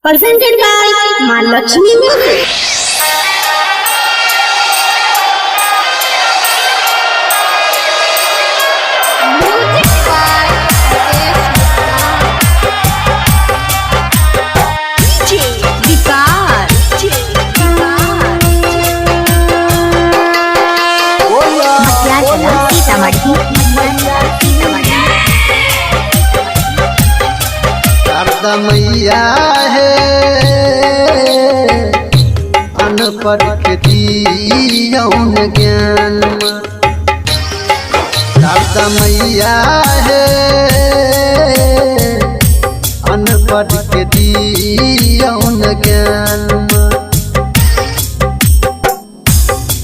presented by Mahalakshmi Music. Sharda मैया है अनपढ़ के दियौन ज्ञान। शारदा मैया है अनपढ़ के दियौन ज्ञान।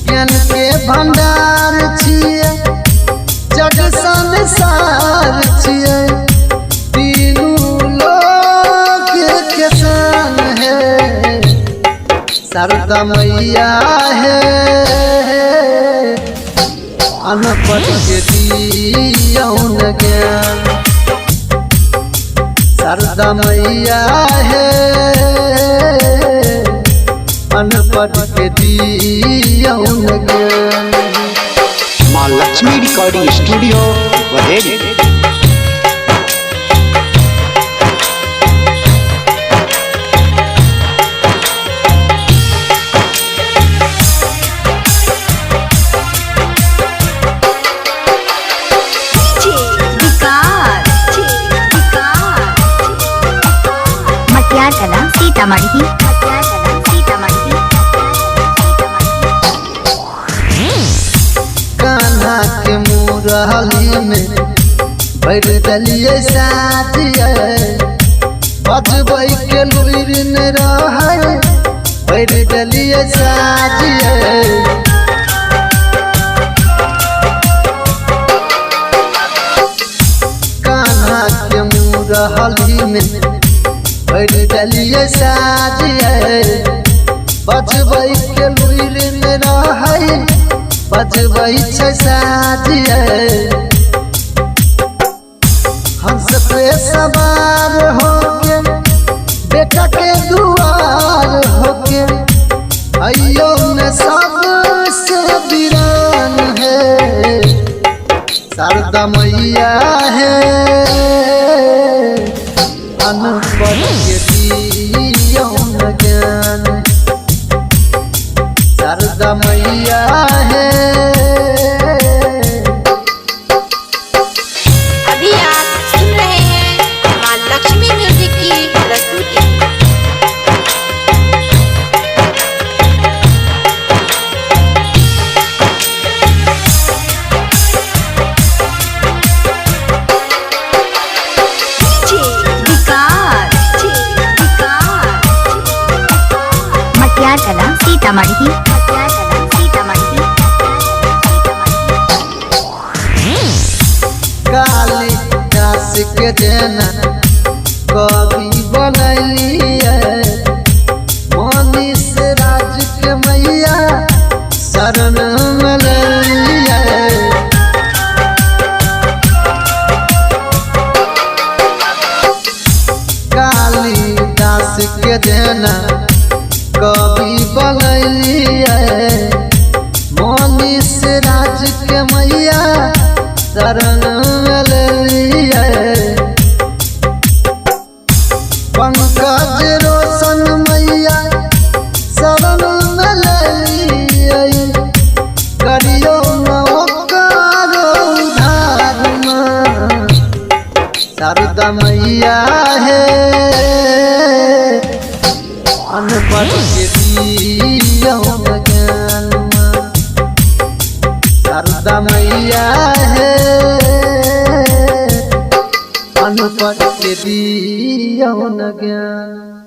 ज्ञान के भंडार छियै, जग संसार छियै, शारदा मैया है अनपढ़ के दियौन ज्ञान। शारदा मैया है अनपढ़ के दियौन ज्ञान। माँ लक्ष्मी रिकॉर्डिंग स्टूडियो बरेली। कान्हा के मुरली में भर दलिए साथिया, बजबै के लुइर न रहे भर दलिए साथिया। कान्हा के मुरली में भर दलिए साथिया, बजबै के लुइर न रहे बजबै छै साथिया। हंस पे सवार होके बेटा के दुआर होके अयो न सबसे वीरान है। शारदा मैया है अनपढ़ के दियौन ज्ञान। शारदा मैया है। अभी आप सुन रहे हैं माँ लक्ष्मी म्यूजिक की प्रस्तुति। सीतामढ़ी कालिदास के देना कवि बनलिए, मनीष राज के मैया शरण में लिया। कालिदास के देना कवि बनलिए, मनीष राज के मैया शरण में लिया। पंकज रोशन मैया शरण में लिया, करियो न ओकर उधार। शारदा मैया है अनपढ़ के दियौन ज्ञान। शारदा मैया है अनपढ़ के दियौन ज्ञान।